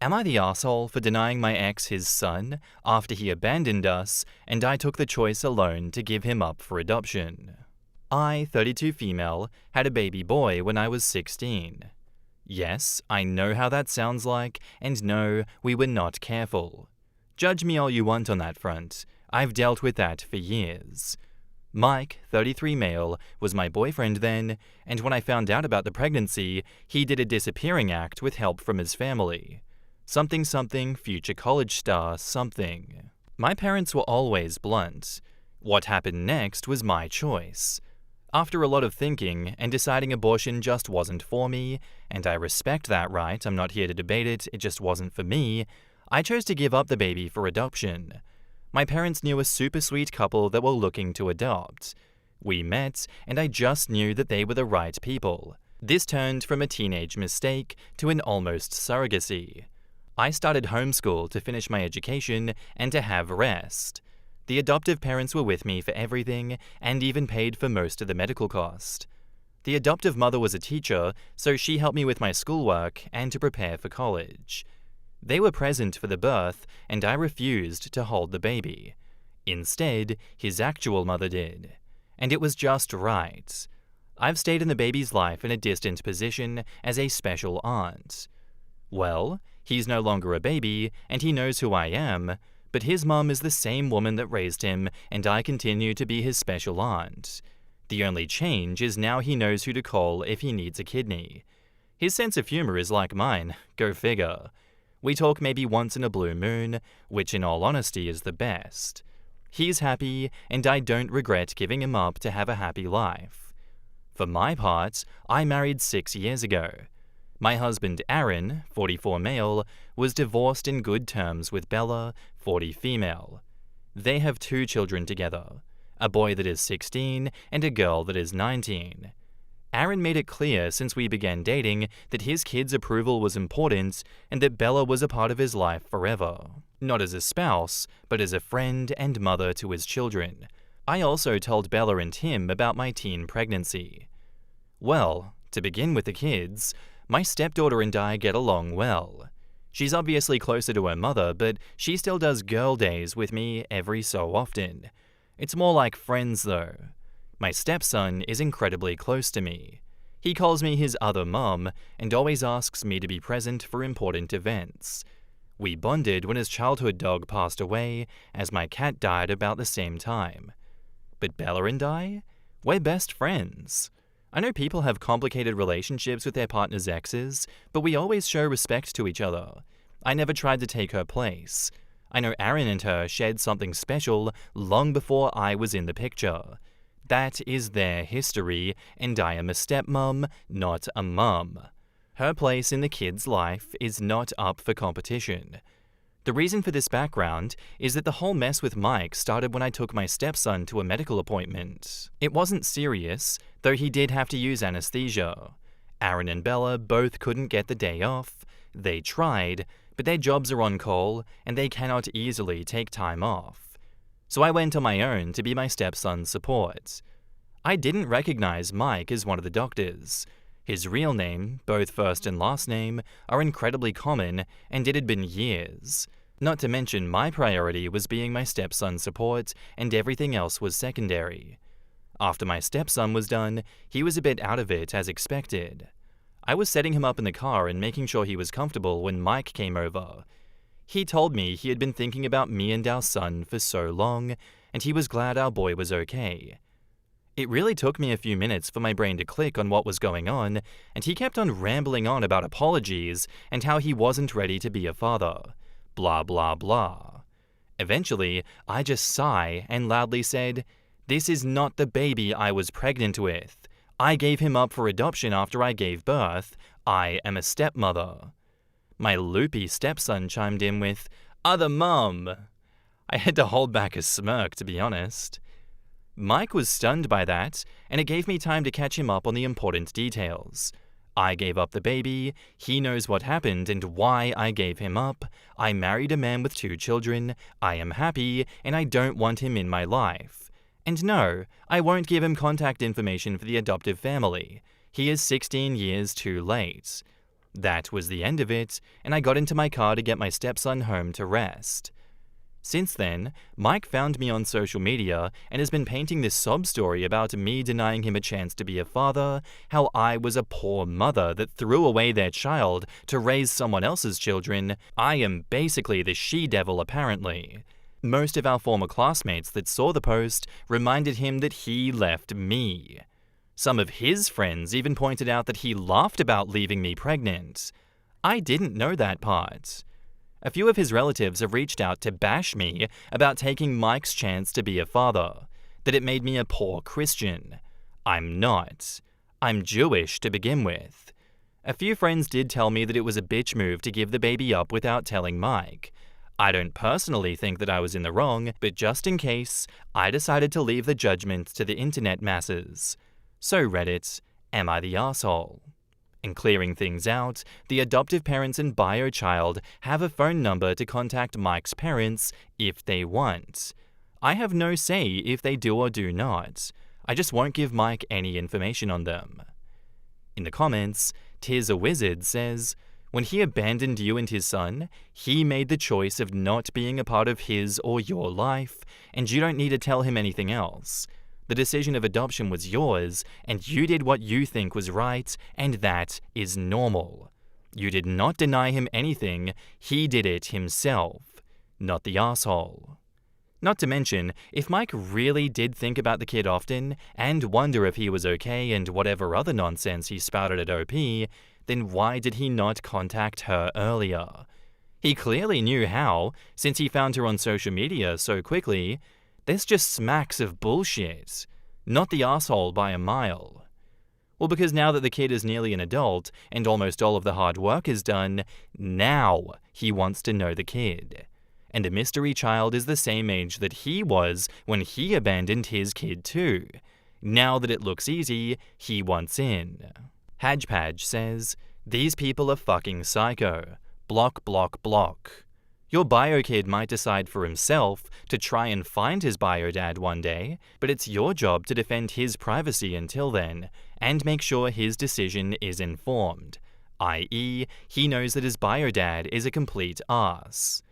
Am I the asshole for denying my ex his son after he abandoned us and I took the choice alone to give him up for adoption? I, 32 female, had a baby boy when I was 16. Yes, I know how that sounds like, and no, we were not careful. Judge me all you want on that front. I've dealt with that for years. Mike, 33 male, was my boyfriend then, and when I found out about the pregnancy, he did a disappearing act with help from his family. Something something, future college star something. My parents were always blunt. What happened next was my choice. After a lot of thinking and deciding abortion just wasn't for me, and I respect that right, I'm not here to debate it, it just wasn't for me, I chose to give up the baby for adoption. My parents knew a super sweet couple that were looking to adopt. We met, and I just knew that they were the right people. This turned from a teenage mistake to an almost surrogacy. I started homeschool to finish my education and to have rest. The adoptive parents were with me for everything and even paid for most of the medical cost. The adoptive mother was a teacher, so she helped me with my schoolwork and to prepare for college. They were present for the birth, and I refused to hold the baby. Instead, his actual mother did. And it was just right. I've stayed in the baby's life in a distant position as a special aunt. Well, he's no longer a baby, and he knows who I am, but his mum is the same woman that raised him, and I continue to be his special aunt. The only change is now he knows who to call if he needs a kidney. His sense of humor is like mine, go figure. We talk maybe once in a blue moon, which in all honesty is the best. He's happy, and I don't regret giving him up to have a happy life. For my part, I married 6 years ago. My husband Aaron, 44 male, was divorced in good terms with Bella, 40 female. They have 2 children together, a boy that is 16 and a girl that is 19. Aaron made it clear since we began dating that his kids' approval was important and that Bella was a part of his life forever. Not as a spouse, but as a friend and mother to his children. I also told Bella and him about my teen pregnancy. Well, to begin with the kids, my stepdaughter and I get along well. She's obviously closer to her mother, but she still does girl days with me every so often. It's more like friends though. My stepson is incredibly close to me. He calls me his other mum and always asks me to be present for important events. We bonded when his childhood dog passed away, as my cat died about the same time. But Bella and I? We're best friends. I know people have complicated relationships with their partner's exes, but we always show respect to each other. I never tried to take her place. I know Aaron and her shared something special long before I was in the picture. That is their history, and I am a stepmom, not a mum. Her place in the kid's life is not up for competition. The reason for this background is that the whole mess with Mike started when I took my stepson to a medical appointment. It wasn't serious, though he did have to use anesthesia. Aaron and Bella both couldn't get the day off. They tried, but their jobs are on call, and they cannot easily take time off. So I went on my own to be my stepson's support. I didn't recognize Mike as one of the doctors. His real name, both first and last name, are incredibly common, and it had been years. Not to mention my priority was being my stepson's support, and everything else was secondary. After my stepson was done, he was a bit out of it as expected. I was setting him up in the car and making sure he was comfortable when Mike came over. He told me he had been thinking about me and our son for so long, and he was glad our boy was okay. It really took me a few minutes for my brain to click on what was going on, and he kept on rambling on about apologies and how he wasn't ready to be a father. Blah, blah, blah. Eventually, I just sigh and loudly said, "This is not the baby I was pregnant with. I gave him up for adoption after I gave birth. I am a stepmother." My loopy stepson chimed in with, "Other mum." I had to hold back a smirk, to be honest. Mike was stunned by that, and it gave me time to catch him up on the important details. I gave up the baby, he knows what happened and why I gave him up, I married a man with 2 children, I am happy, and I don't want him in my life. And no, I won't give him contact information for the adoptive family. He is 16 years too late. That was the end of it, and I got into my car to get my stepson home to rest. Since then, Mike found me on social media and has been painting this sob story about me denying him a chance to be a father, how I was a poor mother that threw away their child to raise someone else's children. I am basically the she-devil apparently. Most of our former classmates that saw the post reminded him that he left me. Some of his friends even pointed out that he laughed about leaving me pregnant. I didn't know that part. A few of his relatives have reached out to bash me about taking Mike's chance to be a father, that it made me a poor Christian. I'm not. I'm Jewish to begin with. A few friends did tell me that it was a bitch move to give the baby up without telling Mike. I don't personally think that I was in the wrong, but just in case, I decided to leave the judgment to the internet masses. So Reddit, am I the arsehole? In clearing things out, the adoptive parents and bio child have a phone number to contact Mike's parents if they want. I have no say if they do or do not. I just won't give Mike any information on them. In the comments, Tis a Wizard says, when he abandoned you and his son, he made the choice of not being a part of his or your life, and you don't need to tell him anything else. The decision of adoption was yours, and you did what you think was right, and that is normal. You did not deny him anything, he did it himself, not the asshole. Not to mention, if Mike really did think about the kid often, and wonder if he was okay and whatever other nonsense he spouted at OP, then why did he not contact her earlier? He clearly knew how, since he found her on social media so quickly. This just smacks of bullshit. Not the asshole by a mile. Well, because now that the kid is nearly an adult, and almost all of the hard work is done, now he wants to know the kid. And a mystery child is the same age that he was when he abandoned his kid too. Now that it looks easy, he wants in. Hajpaj says, these people are fucking psycho. Block, block, block. Your bio kid might decide for himself to try and find his bio dad one day, but it's your job to defend his privacy until then, and make sure his decision is informed, i.e., he knows that his bio dad is a complete arse.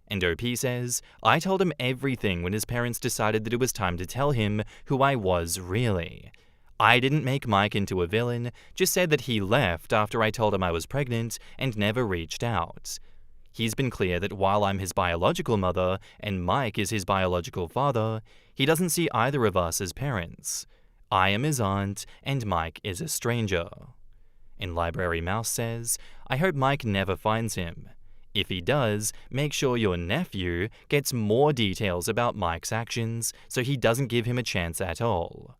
And OP says, I told him everything when his parents decided that it was time to tell him who I was really. I didn't make Mike into a villain, just said that he left after I told him I was pregnant and never reached out. He's been clear that while I'm his biological mother and Mike is his biological father, he doesn't see either of us as parents. I am his aunt and Mike is a stranger. And Library Mouse says, I hope Mike never finds him. If he does, make sure your nephew gets more details about Mike's actions so he doesn't give him a chance at all.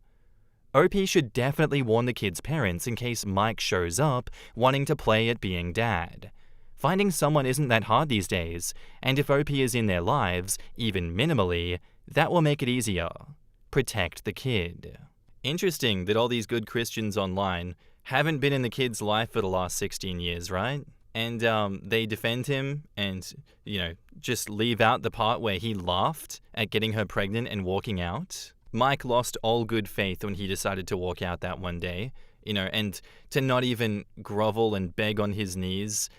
OP should definitely warn the kid's parents in case Mike shows up wanting to play at being dad. Finding someone isn't that hard these days, and if OP is in their lives, even minimally, that will make it easier. Protect the kid. Interesting that all these good Christians online haven't been in the kid's life for the last 16 years, right? And they defend him and, just leave out the part where he laughed at getting her pregnant and walking out. Mike lost all good faith when he decided to walk out that one day, and to not even grovel and beg on his knees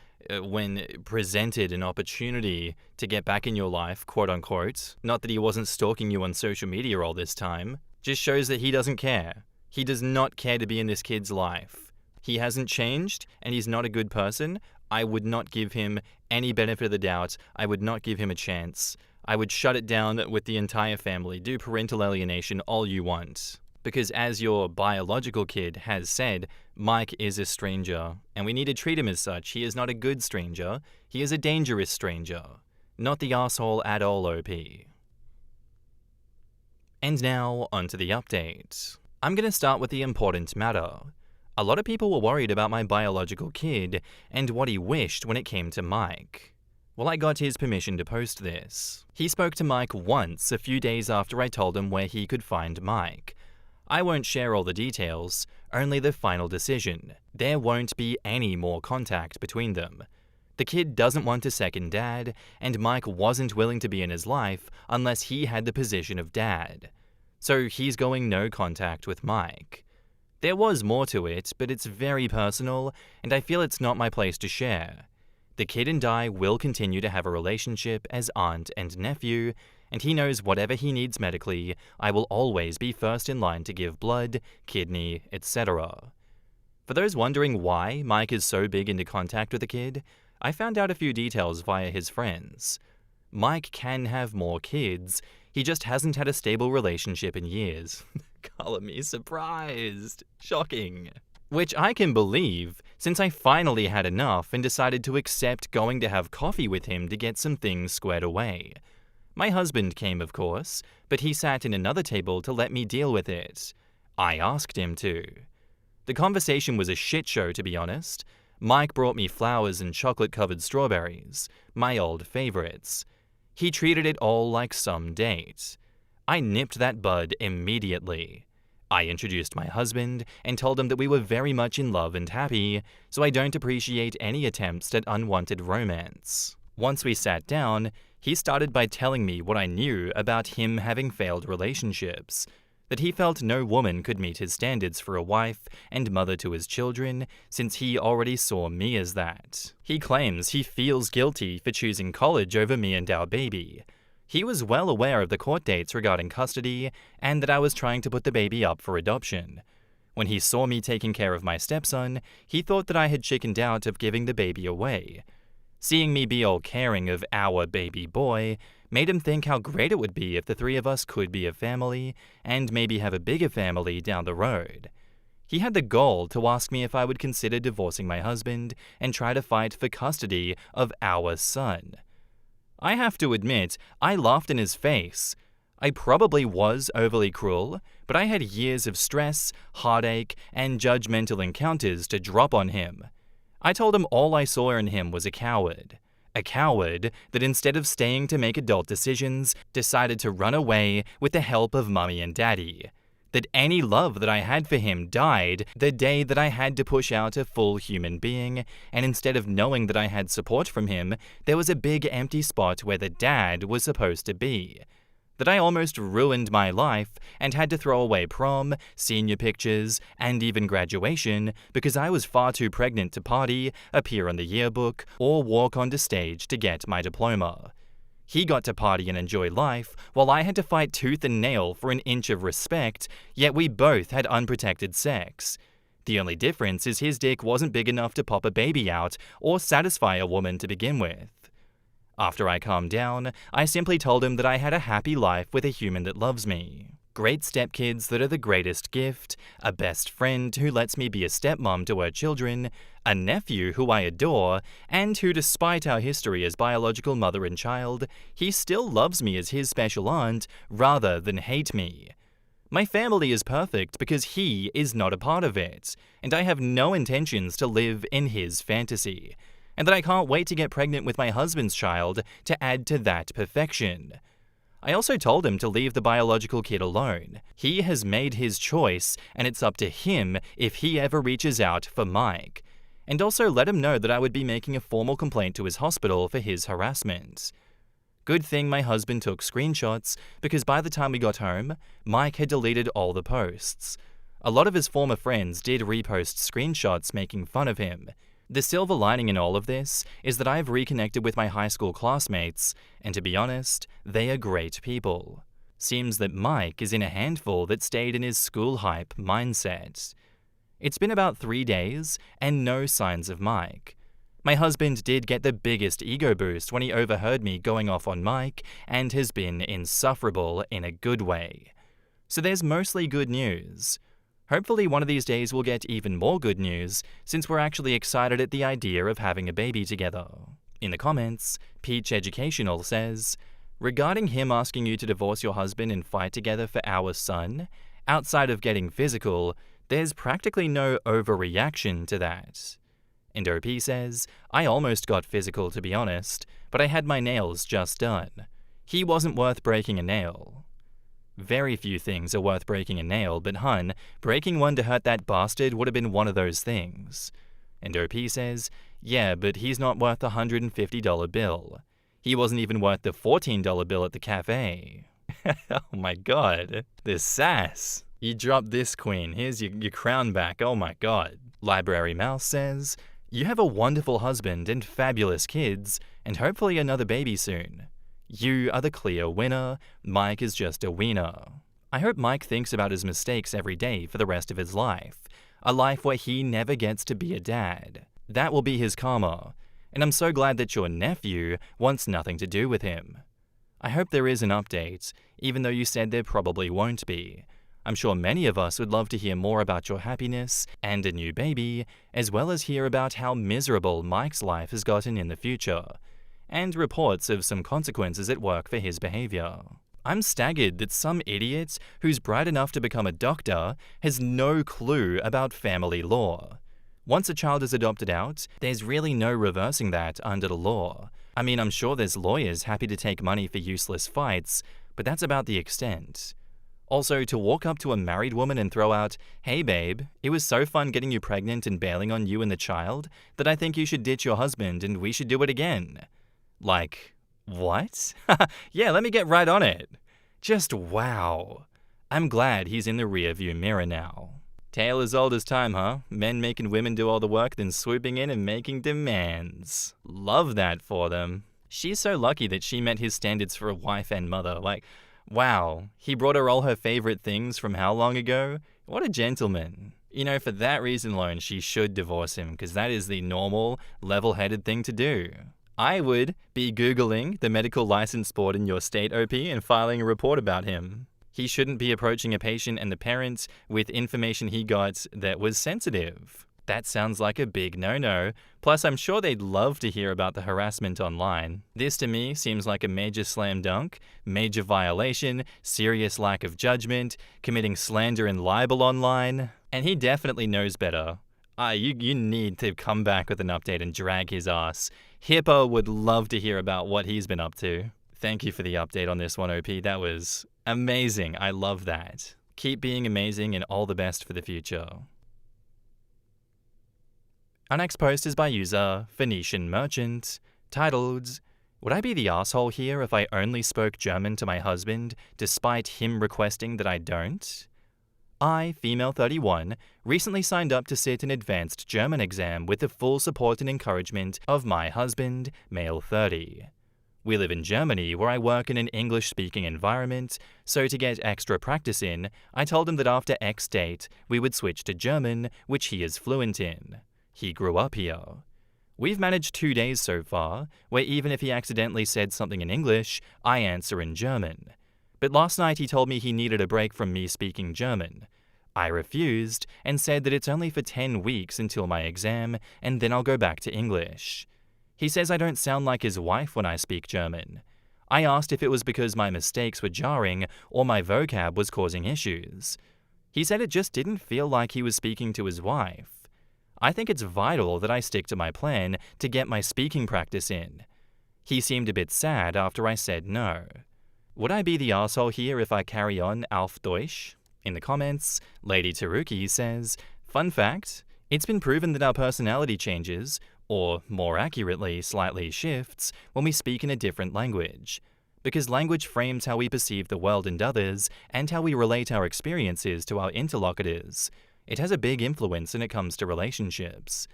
when presented an opportunity to get back in your life, quote unquote. Not that he wasn't stalking you on social media all this time. Just shows that he doesn't care. He does not care to be in this kid's life. He hasn't changed, and he's not a good person. I would not give him any benefit of the doubt. I would not give him a chance. I would shut it down with the entire family. Do parental alienation all you want. Because as your biological kid has said, Mike is a stranger, and we need to treat him as such. He is not a good stranger. He is a dangerous stranger. Not the asshole at all, OP. And now, onto the update. I'm going to start with the important matter. A lot of people were worried about my biological kid and what he wished when it came to Mike. Well, I got his permission to post this. He spoke to Mike once a few days after I told him where he could find Mike. I won't share all the details, only the final decision. There won't be any more contact between them. The kid doesn't want a second dad, and Mike wasn't willing to be in his life unless he had the position of dad. So he's going no contact with Mike. There was more to it, but it's very personal, and I feel it's not my place to share. The kid and I will continue to have a relationship as aunt and nephew, and he knows whatever he needs medically, I will always be first in line to give blood, kidney, etc. For those wondering why Mike is so big into contact with the kid, I found out a few details via his friends. Mike can have more kids, he just hasn't had a stable relationship in years. Color me surprised. Shocking. Which I can believe, since I finally had enough and decided to accept going to have coffee with him to get some things squared away. My husband came, of course, but he sat in another table to let me deal with it. I asked him to. The conversation was a shit show, to be honest. Mike brought me flowers and chocolate-covered strawberries, my old favorites. He treated it all like some date. I nipped that bud immediately. I introduced my husband and told him that we were very much in love and happy, so I don't appreciate any attempts at unwanted romance. Once we sat down, he started by telling me what I knew about him having failed relationships, that he felt no woman could meet his standards for a wife and mother to his children, since he already saw me as that. He claims he feels guilty for choosing college over me and our baby. He was well aware of the court dates regarding custody and that I was trying to put the baby up for adoption. When he saw me taking care of my stepson, he thought that I had chickened out of giving the baby away. Seeing me be all caring of our baby boy made him think how great it would be if the three of us could be a family and maybe have a bigger family down the road. He had the gall to ask me if I would consider divorcing my husband and try to fight for custody of our son. I have to admit, I laughed in his face. I probably was overly cruel, but I had years of stress, heartache, and judgmental encounters to drop on him. I told him all I saw in him was a coward. A coward that instead of staying to make adult decisions, decided to run away with the help of Mummy and Daddy. That any love that I had for him died the day that I had to push out a full human being, and instead of knowing that I had support from him, there was a big empty spot where the dad was supposed to be. That I almost ruined my life and had to throw away prom, senior pictures, and even graduation because I was far too pregnant to party, appear on the yearbook, or walk onto stage to get my diploma. He got to party and enjoy life, while I had to fight tooth and nail for an inch of respect, yet we both had unprotected sex. The only difference is his dick wasn't big enough to pop a baby out or satisfy a woman to begin with. After I calmed down, I simply told him that I had a happy life with a human that loves me. Great stepkids that are the greatest gift, a best friend who lets me be a stepmom to her children, a nephew who I adore, and who, despite our history as biological mother and child, he still loves me as his special aunt rather than hate me. My family is perfect because he is not a part of it, and I have no intentions to live in his fantasy, and that I can't wait to get pregnant with my husband's child to add to that perfection. I also told him to leave the biological kid alone. He has made his choice, and it's up to him if he ever reaches out for Mike. And also let him know that I would be making a formal complaint to his hospital for his harassment. Good thing my husband took screenshots, because by the time we got home, Mike had deleted all the posts. A lot of his former friends did repost screenshots making fun of him. The silver lining in all of this is that I've reconnected with my high school classmates, and to be honest, they are great people. Seems that Mike is in a handful that stayed in his school hype mindset. It's been about 3 days, and no signs of Mike. My husband did get the biggest ego boost when he overheard me going off on Mike, and has been insufferable in a good way. So there's mostly good news. Hopefully one of these days we'll get even more good news, since we're actually excited at the idea of having a baby together. In the comments, Peach Educational says, regarding him asking you to divorce your husband and fight together for our son, outside of getting physical, there's practically no overreaction to that. And OP says, I almost got physical to be honest, but I had my nails just done. He wasn't worth breaking a nail. Very few things are worth breaking a nail, but hun, breaking one to hurt that bastard would have been one of those things. And OP says, yeah, but he's not worth the $150 bill. He wasn't even worth the $14 bill at the cafe. Oh my god, this sass. You dropped this, queen. Here's your crown back. Oh my god. Library Mouse says, you have a wonderful husband and fabulous kids, and hopefully another baby soon. You are the clear winner. Mike is just a wiener. I hope Mike thinks about his mistakes every day for the rest of his life. A life where he never gets to be a dad. That will be his karma. And I'm so glad that your nephew wants nothing to do with him. I hope there is an update, even though you said there probably won't be. I'm sure many of us would love to hear more about your happiness and a new baby, as well as hear about how miserable Mike's life has gotten in the future, and reports of some consequences at work for his behavior. I'm staggered that some idiot who's bright enough to become a doctor has no clue about family law. Once a child is adopted out, there's really no reversing that under the law. I mean, I'm sure there's lawyers happy to take money for useless fights, but that's about the extent. Also, to walk up to a married woman and throw out, "Hey babe, it was so fun getting you pregnant and bailing on you and the child that I think you should ditch your husband and we should do it again." Like, what? Yeah, let me get right on it. Just wow. I'm glad he's in the rearview mirror now. Tale as old as time, huh? Men making women do all the work, then swooping in and making demands. Love that for them. She's so lucky that she met his standards for a wife and mother. Like, wow, he brought her all her favorite things from how long ago? What a gentleman. You know, for that reason alone, she should divorce him, because that is the normal, level-headed thing to do. I would be Googling the medical license board in your state, OP, and filing a report about him. He shouldn't be approaching a patient and the parents with information he got that was sensitive. That sounds like a big no-no. Plus, I'm sure they'd love to hear about the harassment online. This to me seems like a major slam dunk, major violation, serious lack of judgment, committing slander and libel online. And he definitely knows better. You need to come back with an update and drag his ass. HIPAA would love to hear about what he's been up to. Thank you for the update on this one, OP. That was amazing. I love that. Keep being amazing and all the best for the future. Our next post is by user Phoenician Merchant, titled, "Would I be the asshole here if I only spoke German to my husband, despite him requesting that I don't? I, female 31, recently signed up to sit an advanced German exam with the full support and encouragement of my husband, male 30. We live in Germany, where I work in an English-speaking environment, so to get extra practice in, I told him that after X date, we would switch to German, which he is fluent in. He grew up here. We've managed 2 days so far, where even if he accidentally said something in English, I answer in German. But last night he told me he needed a break from me speaking German. I refused and said that it's only for 10 weeks until my exam, and then I'll go back to English. He says I don't sound like his wife when I speak German. I asked if it was because my mistakes were jarring or my vocab was causing issues. He said it just didn't feel like he was speaking to his wife. I think it's vital that I stick to my plan to get my speaking practice in. He seemed a bit sad after I said no. Would I be the arsehole here if I carry on auf Deutsch?" In the comments, Lady Taruki says, "Fun fact, it's been proven that our personality changes, or more accurately, slightly shifts, when we speak in a different language. Because language frames how we perceive the world and others, and how we relate our experiences to our interlocutors. It has a big influence when it comes to relationships.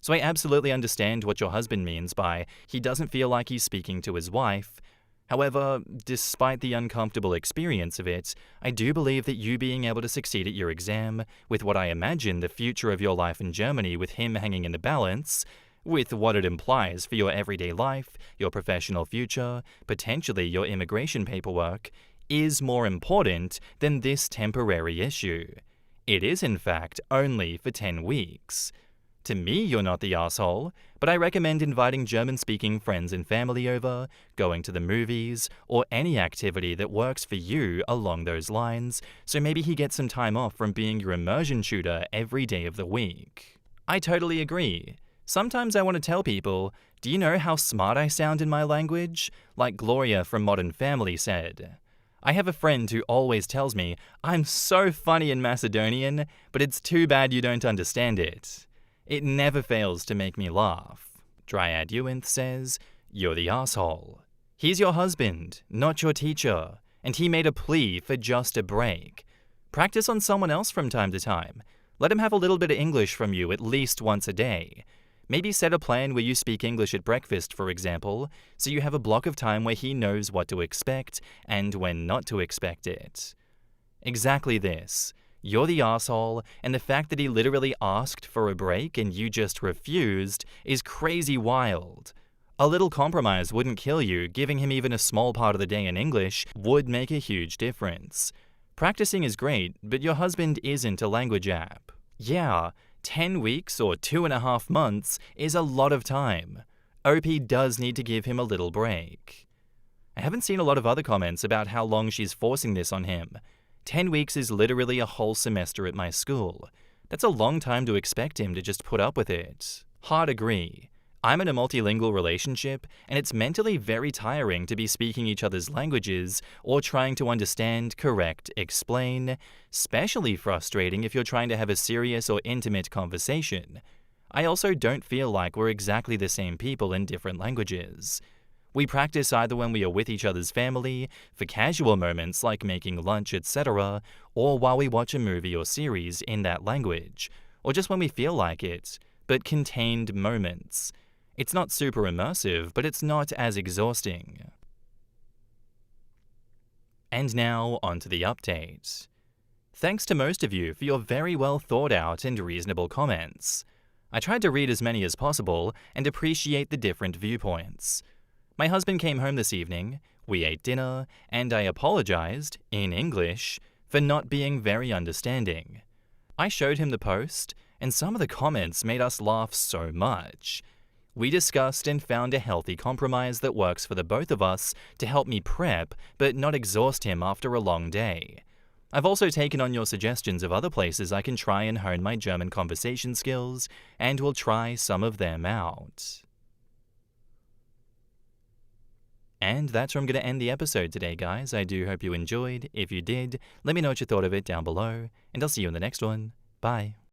So I absolutely understand what your husband means by he doesn't feel like he's speaking to his wife. However, despite the uncomfortable experience of it, I do believe that you being able to succeed at your exam, with what I imagine the future of your life in Germany with him hanging in the balance, with what it implies for your everyday life, your professional future, potentially your immigration paperwork, is more important than this temporary issue. It is, in fact, only for 10 weeks. To me, you're not the asshole, but I recommend inviting German-speaking friends and family over, going to the movies, or any activity that works for you along those lines, so maybe he gets some time off from being your immersion tutor every day of the week." I totally agree. Sometimes I want to tell people, do you know how smart I sound in my language? Like Gloria from Modern Family said. I have a friend who always tells me, I'm so funny in Macedonian, but it's too bad you don't understand it. It never fails to make me laugh. Dryad Ewanth says, "You're the asshole. He's your husband, not your teacher, and he made a plea for just a break. Practice on someone else from time to time. Let him have a little bit of English from you at least once a day. Maybe set a plan where you speak English at breakfast, for example, so you have a block of time where he knows what to expect and when not to expect it. Exactly this. You're the asshole, and the fact that he literally asked for a break and you just refused is crazy wild. A little compromise wouldn't kill you. Giving him even a small part of the day in English would make a huge difference. Practicing is great, but your husband isn't a language app. Yeah, 10 weeks or 2.5 months is a lot of time. OP does need to give him a little break. I haven't seen a lot of other comments about how long she's forcing this on him. 10 weeks is literally a whole semester at my school. That's a long time to expect him to just put up with it. Hard agree. I'm in a multilingual relationship, and it's mentally very tiring to be speaking each other's languages or trying to understand, correct, explain. Especially frustrating if you're trying to have a serious or intimate conversation. I also don't feel like we're exactly the same people in different languages. We practice either when we are with each other's family, for casual moments like making lunch, etc., or while we watch a movie or series in that language, or just when we feel like it, but contained moments. It's not super immersive, but it's not as exhausting. And now, onto the update. Thanks to most of you for your very well thought out and reasonable comments. I tried to read as many as possible and appreciate the different viewpoints. My husband came home this evening, we ate dinner, and I apologized, in English, for not being very understanding. I showed him the post, and some of the comments made us laugh so much. We discussed and found a healthy compromise that works for the both of us to help me prep but not exhaust him after a long day. I've also taken on your suggestions of other places I can try and hone my German conversation skills, and will try some of them out. And that's where I'm going to end the episode today, guys. I do hope you enjoyed. If you did, let me know what you thought of it down below, and I'll see you in the next one. Bye.